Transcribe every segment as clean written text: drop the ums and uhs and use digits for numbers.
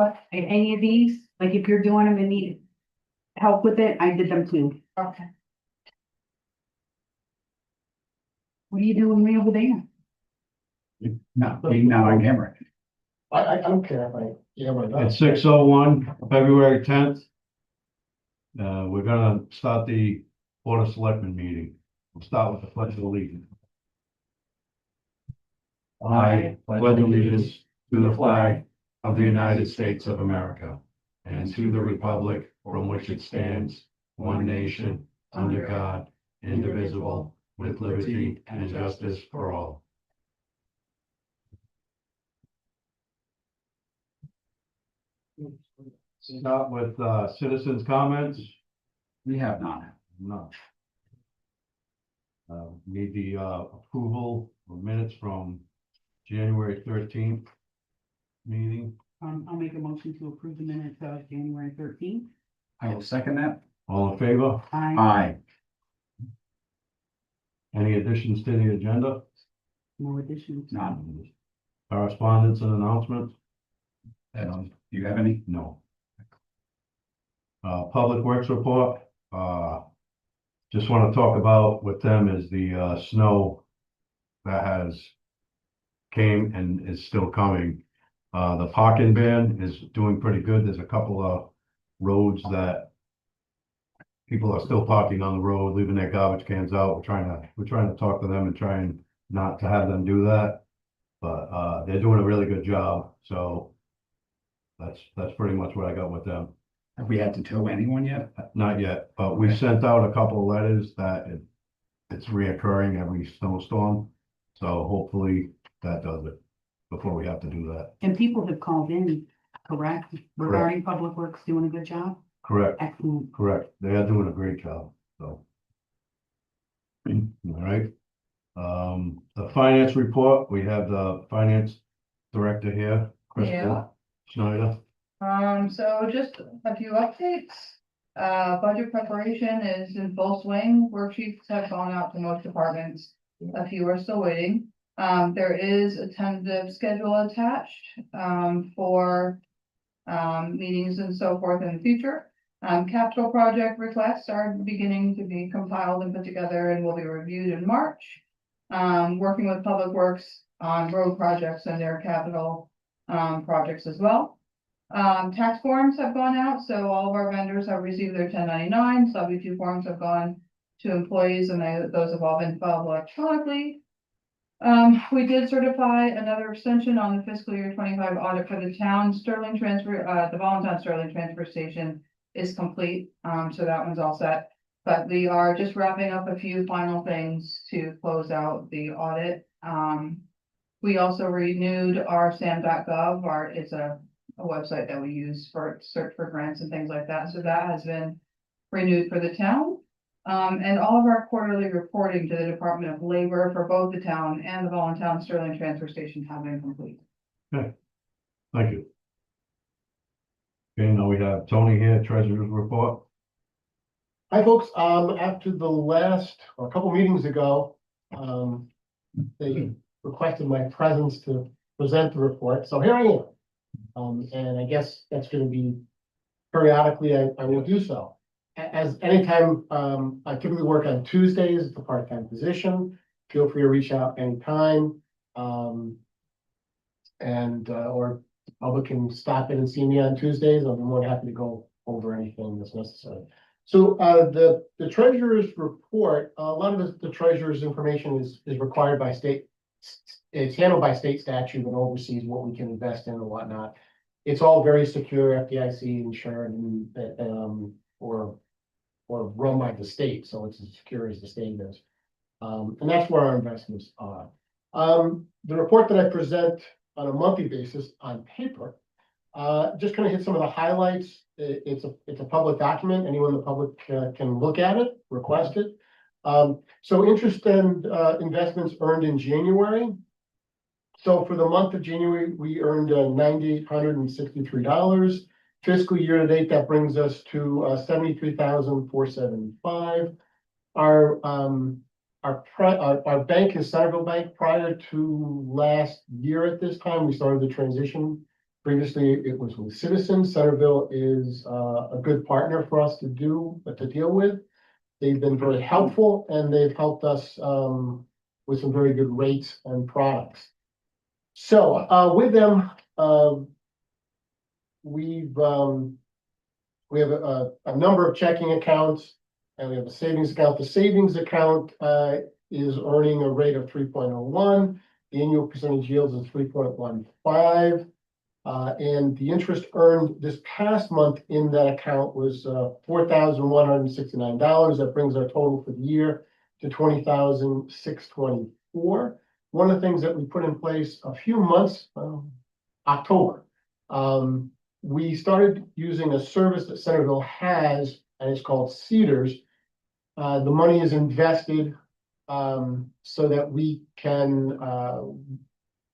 What, any of these, like if you're doing them and need help with it, I did them too. Okay. What are you doing way over there? No, now on camera. I don't care if I, yeah, but It's 6:01, February 10th. We're gonna start the Board of Selectmen meeting. We'll start with the pledge of allegiance. I pledge allegiance to the flag of the United States of America and to the republic from which it stands, one nation, under God, indivisible, with liberty and justice for all. Start with citizens' comments. We have none. No. Need the approval of minutes from January 13th meeting. I'll make a motion to approve the minutes of January 13th. I will second that. All in favor? Aye. Any additions to the agenda? No additions. None. Correspondence and announcements? Do you have any? No. Public Works report, just want to talk about with them is the snow that has came and is still coming. The parking ban is doing pretty good. There's a couple of roads that people are still parking on the road, leaving their garbage cans out. We're trying to talk to them and trying not to have them do that. But they're doing a really good job. So that's pretty much what I got with them. Have we had to tow anyone yet? Not yet, but we sent out a couple of letters that it's reoccurring every snowstorm. So hopefully that does it before we have to do that. And people have called in, correct? Regarding Public Works doing a good job? Correct, Excellent. correct. They are doing a great job, so. All right. The finance report, we have the finance director here, Yeah. Crystal Schneider. So just a few updates. Budget preparation is in full swing. Worksheets have gone out to most departments. A few are still waiting. There is a tentative schedule attached, for, meetings and so forth in the future. Capital project requests are beginning to be compiled and put together and will be reviewed in March. Working with Public Works on road projects and their capital, projects as well. Tax forms have gone out, so all of our vendors have received their 1099. W-2 forms have gone to employees and those have all been filed electronically. We did certify another extension on the fiscal year 25 audit for the town. Sterling transfer, the Voluntown Sterling Transfer Station is complete, so that one's all set. But we are just wrapping up a few final things to close out the audit. We also renewed our sam.gov, it's a website that we use for search for grants and things like that. So that has been renewed for the town. And all of our quarterly reporting to the Department of Labor for both the town and the Voluntown Sterling Transfer Station have been complete. Thank you. Okay, now we have Tony here, treasurer's report. Hi, folks. After the last, or a couple meetings ago, they requested my presence to present the report. So here I am. And I guess that's going to be periodically, I will do so. As anytime, I typically work on Tuesdays. It's a part-time position. Feel free to reach out anytime. Or the public can stop in and see me on Tuesdays. I'll be more than happy to go over anything that's necessary. So the treasurer's report, a lot of the treasurer's information is required by state. It's handled by state statute and oversees what we can invest in and whatnot. It's all very secure, FDIC insured, and or run by the state, so it's as secure as the state is. And that's where our investments are. The report that I present on a monthly basis on paper, just kind of hit some of the highlights. It's a public document. Anyone in the public can look at it, request it. So interest and investments earned in January. So for the month of January, we earned $9,863. Fiscal year to date, that brings us to $73,475. Our bank is Centerville Bank. Prior to last year at this time, we started the transition Previously, it was with Citizens. Centerville is a good partner for us to deal with. They've been very helpful and they've helped us with some very good rates and products. So with them, we have a number of checking accounts and we have a savings account. The savings account is earning a rate of 3.01. The annual percentage yield is 3.15. And the interest earned this past month in that account was $4,169. That brings our total for the year to $20,624. One of the things that we put in place a few months, October, we started using a service that Centerville has, and it's called Cedars. The money is invested so that we can,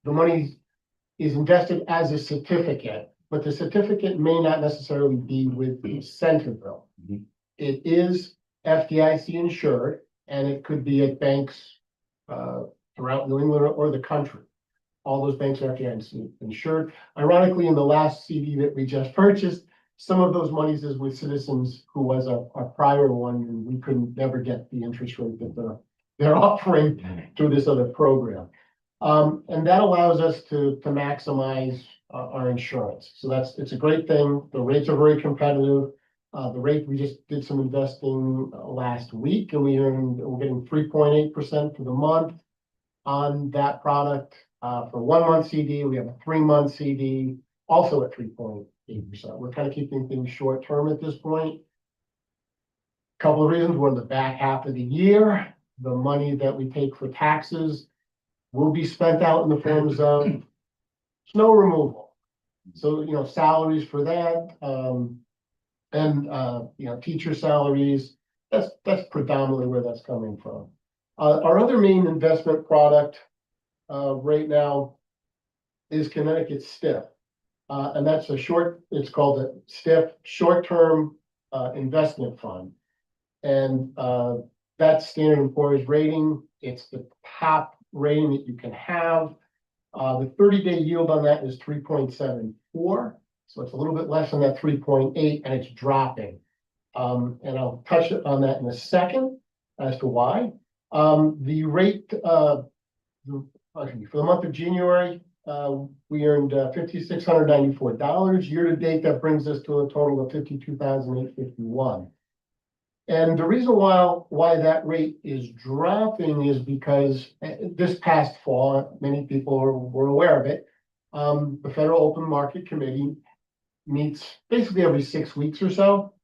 the money is invested as a certificate, but the certificate may not necessarily be with Centerville. Mhm. It is FDIC insured, and it could be at banks throughout New England or the country. All those banks are FDIC insured. Ironically, in the last CD that we just purchased, some of those monies is with Citizens, who was a prior one, and we couldn't never get the interest rate that they're offering through this other program. And that allows us to maximize our insurance. So it's a great thing. The rates are very competitive. The rate, we just did some investing last week and we're getting 3.8% for the month on that product. For 1 month CD, we have a 3-month CD, also at 3.8%. We're kind of keeping things short term at this point. Couple of reasons. We're in the back half of the year. The money that we take for taxes will be spent out in the forms of snow removal. So, salaries for that, and teacher salaries, that's predominantly where that's coming from. Our other main investment product right now is Connecticut STIF. And that's it's called a STIF, short-term investment fund. And that's Standard & Poor's rating. It's the top rating that you can have. The 30-day yield on that is 3.74. So it's a little bit less than that 3.8 and it's dropping. And I'll touch on that in a second as to why. The rate for the month of January, we earned $5,694. Year to date, that brings us to a total of $52,851. And the reason why that rate is dropping is because this past fall, many people were aware of it. The Federal Open Market Committee meets basically every 6 weeks or so.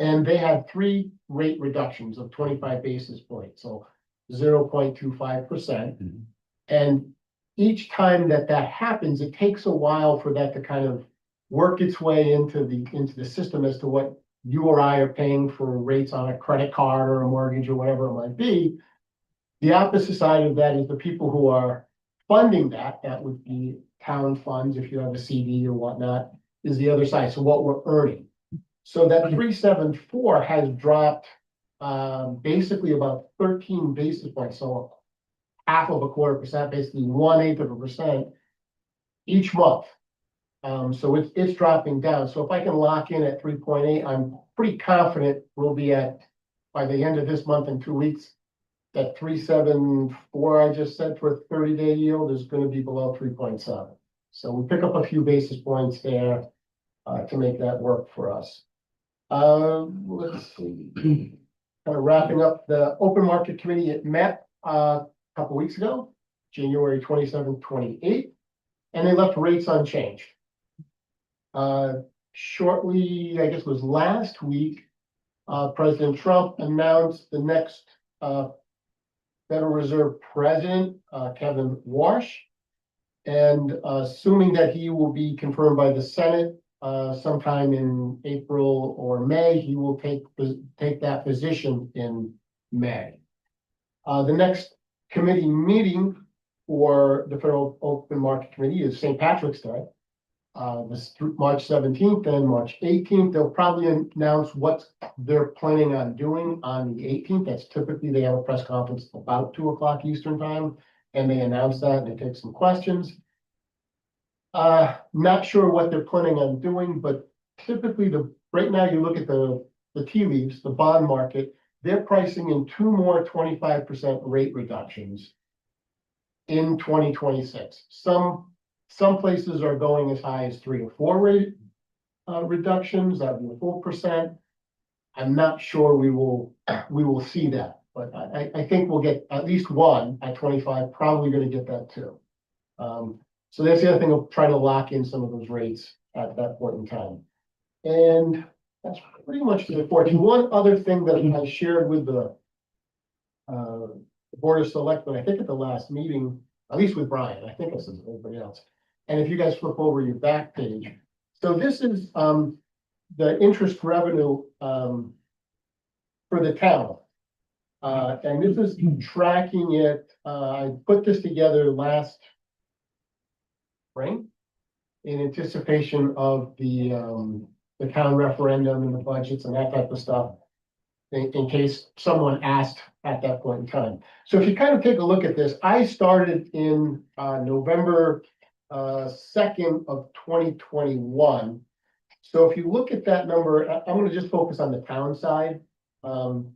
And they had 3 rate reductions of 25 basis points, so 0.25%. And each time that happens, it takes a while for that to kind of work its way into the system as to what you or I are paying for rates on a credit card or a mortgage or whatever it might be. The opposite side of that is the people who are funding that would be town funds, if you have a CD or whatnot, is the other side. So what we're earning. So that 3.74 has dropped basically about 13 basis points. So 0.25%, basically 1/8% each month. So it's dropping down. So if I can lock in at 3.8, I'm pretty confident we'll be at, by the end of this month in 2 weeks, that 3.74 I just said for a 30-day yield is going to be below 3.7. So we pick up a few basis points there to make that work for us. Let's see. Kind of wrapping up the Open Market Committee. It met a couple weeks ago, January 27th, 28th, and they left rates unchanged. Shortly, I guess it was last week, President Trump announced the next Federal Reserve President, Kevin Warsh, and assuming that he will be confirmed by the Senate sometime in April or May, he will take that position in May. The next committee meeting for the Federal Open Market Committee is St. Patrick's Day. This March 17th and March 18th. They'll probably announce what they're planning on doing on the 18th. That's typically, they have a press conference about 2 o'clock Eastern time, and they announce that and they take some questions. Not sure what they're planning on doing, but typically right now you look at the tea leaves, the bond market, they're pricing in 2 more 25% rate reductions in 2026. Some places are going as high as 3 or 4 rate reductions, that would be a full percent. I'm not sure we will see that, but I think we'll get at least one at 25, probably gonna get that too. So that's the other thing, we'll try to lock in some of those rates at that point in time. And that's pretty much the report. And one other thing that I shared with the Board of Selectmen, I think at the last meeting, at least with Brian, I think I said to everybody else. And if you guys flip over your back page, so this is the interest revenue for the town. And this is tracking it, I put this together last spring in anticipation of the town referendum and the budgets and that type of stuff, in case someone asked at that point in time. So if you kind of take a look at this, I started in November 2nd of 2021. So if you look at that number, I'm gonna just focus on the town side. So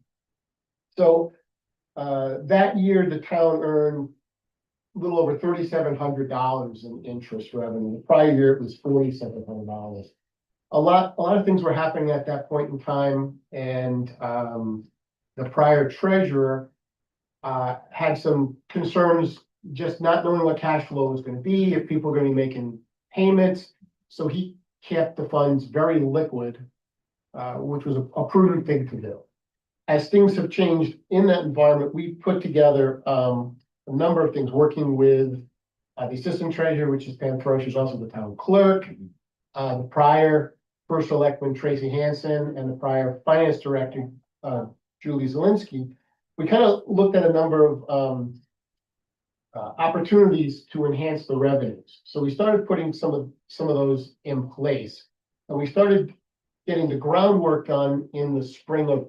that year, the town earned a little over $3,700 in interest revenue. The prior year, it was $4,700. A lot of things were happening at that point in time, and the prior treasurer had some concerns, just not knowing what cash flow was going to be, if people were going to be making payments. So he kept the funds very liquid, which was a prudent thing to do. As things have changed in that environment, we put together a number of things, working with the assistant treasurer, which is Pam Throsh, who's also the town clerk, the prior first selectman Tracy Hansen, and the prior finance director Julie Zielinski. We kind of looked at a number of opportunities to enhance the revenues. So we started putting some of those in place, and we started getting the groundwork done in the spring of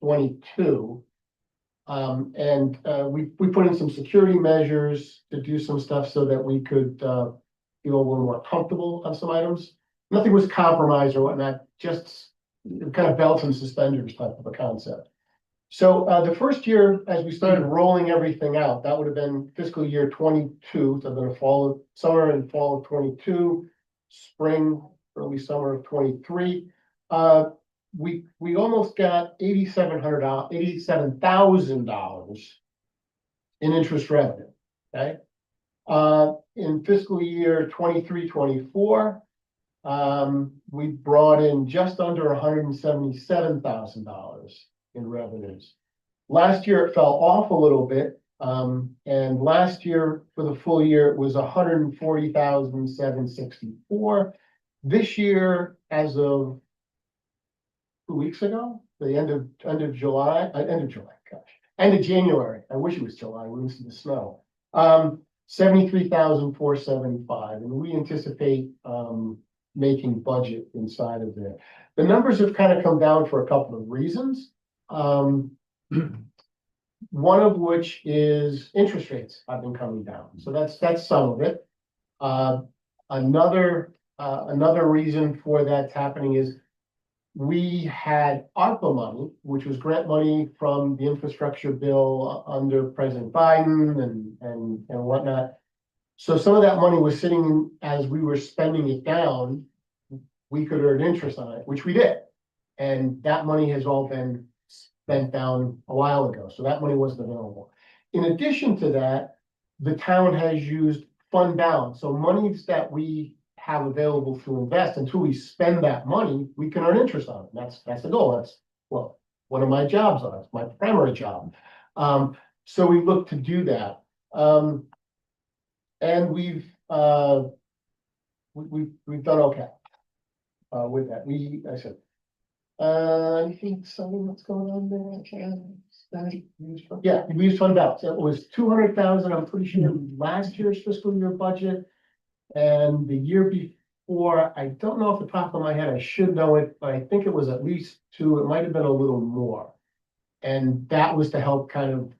22. We put in some security measures to do some stuff so that we could feel a little more comfortable on some items. Nothing was compromised or whatnot, just kind of belts and suspenders type of a concept. So the first year, as we started rolling everything out, that would have been fiscal year 22, so the summer and fall of 22, spring, early summer of 23. We almost got $87,000 in interest revenue. Okay. In fiscal year 23-24, we brought in just under $177,000 in revenues. Last year it fell off a little bit, and last year for the full year it was $140,764. This year, as of 2 weeks ago, the end of July, end of January. I wish it was July. We didn't see the snow. 73,475, and we anticipate making budget inside of there. The numbers have kind of come down for a couple of reasons. One of which is interest rates have been coming down, so that's some of it. Another reason for that's happening is we had ARPA money, which was grant money from the infrastructure bill under President Biden and whatnot. So some of that money was sitting, as we were spending it down, we could earn interest on it, which we did. And that money has all been spent down a while ago, so that money wasn't available. In addition to that, the town has used fund balance, so monies that we have available to invest, until we spend that money, we can earn interest on it. That's the goal. That's what one of my jobs are. It's my primary job. So we look to do that. And we've done okay with that. I think something that's going on there. Yeah, we used fund balance. It was 200,000. I'm pretty sure last year's fiscal year budget. And the year before, I don't know off the top of my head, I should know it, but I think it was at least 2. It might have been a little more. And that was to help kind of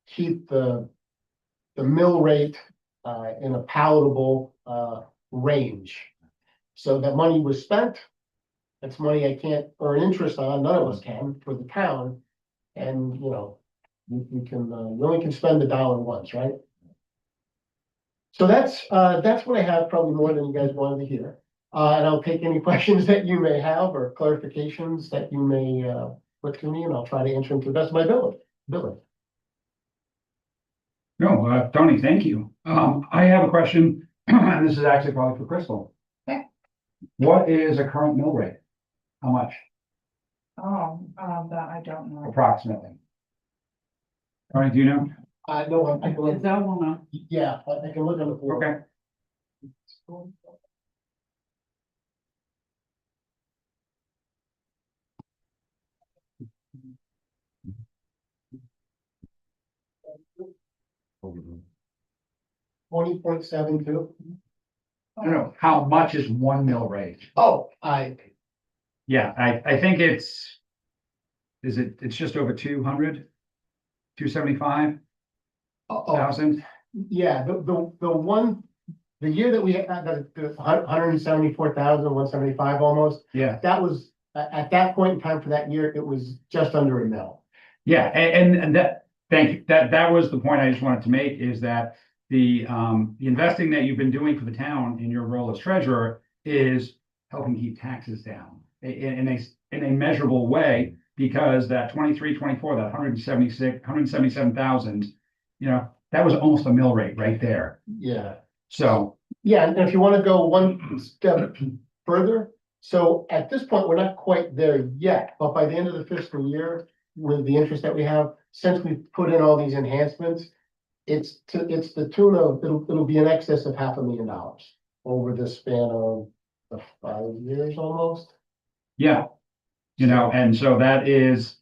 keep the mill rate in a palatable range. So that money was spent. That's money I can't earn interest on, none of us can, for the town. And, you know, you can, you only can spend $1 once, right? So that's what I have, probably more than you guys wanted to hear. And I'll take any questions that you may have or clarifications that you may, put to me, and I'll try to answer them to the best of my ability. No, Tony, thank you. I have a question, and this is actually probably for Crystal. Okay. What is a current mill rate? How much That I don't know. approximately? Tony, do you know? No, I can look, Is that one, yeah, I can look on the board. Okay. $20.72. No, how much is one mill rate? Oh, Yeah, I think it's just over 275,000? Yeah, the year that we had, the 174,175 almost, Yeah, that was, at that point in time for that year, it was just under a mil. yeah, and that, thank you, that was the point I just wanted to make, is that the investing that you've been doing for the town in your role as treasurer is helping keep taxes down in a measurable way, because that 23-24, that 177,000, you know, that was almost a mill rate right there. Yeah. So, Yeah, and if you want to go one step further, so at this point, we're not quite there yet, but by the end of the fiscal year, with the interest that we have, since we've put in all these enhancements, it's the tune of, it'll be in excess of $500,000 over the span of 5 years almost. yeah, you know, and so that is,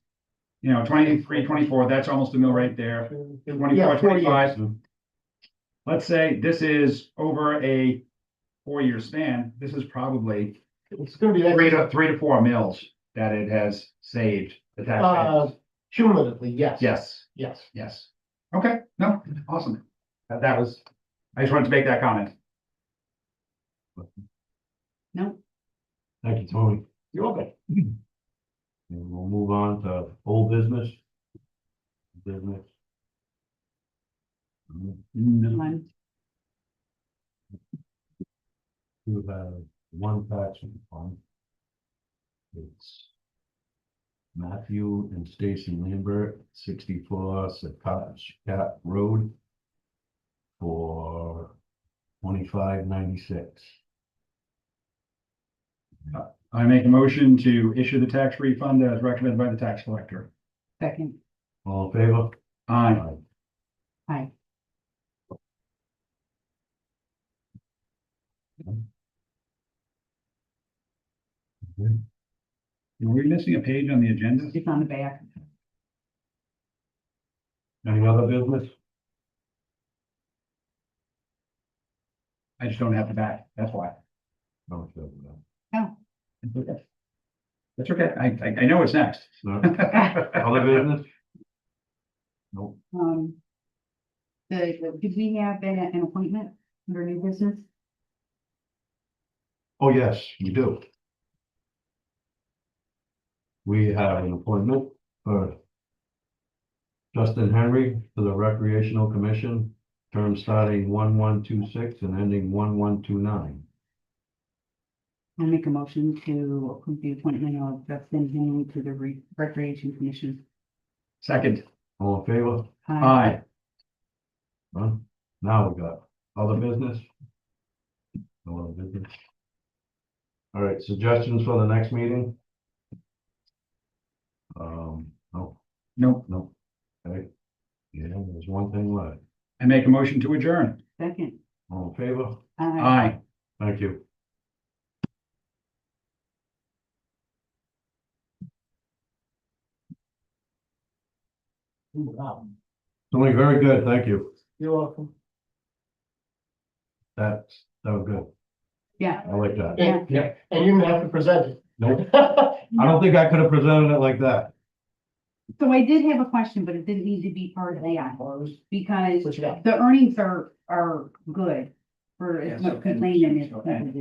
you know, 23-24, that's almost a mill rate there. 24, 25. Let's say this is over a 4-year span, this is probably It's gonna be. 3 to 4 mills that it has saved the taxpayers. Cumulatively, yes. Yes, Yes. yes. Okay, no, awesome. That was, I just wanted to make that comment. no, Thank you, Tony. You're okay. And we'll move on to old business. Business. one, You have one tax refund. It's Matthew and Stacy Lambert, 64 Cat Road for $25.96. I make a motion to issue the tax refund as recommended by the tax collector. second, All in favor? Aye. hi, Were we missing a page on the agenda? it's on the back. Any other business? I just don't have the back, that's why. No, it's good, no. Oh, It's okay. That's okay, I know what's next. No. Other business? Nope. did we have an appointment under new business? Oh, yes, we do. We have an appointment for Justin Henry to the Recreational Commission, term starting 1/1/26 and ending 1/1/29. I'll make a motion to approve the appointment of Justin Henry to the Recreation Commission. Second, All in favor? aye. None? Now we got other business? No other business? All right, suggestions for the next meeting? No, Nope, no. Okay. Yeah, there's one thing left. I make a motion to adjourn. Second, All in favor? Aye. Thank you. Wow. Doing very good, thank you. You're welcome. That was good. yeah, I like that. Yeah, and you didn't have to present it. Nope. I don't think I could have presented it like that. so I did have a question, but it didn't need to be part of that, because What you got? the earnings are good. for Yeah, as so- much complaining as people did.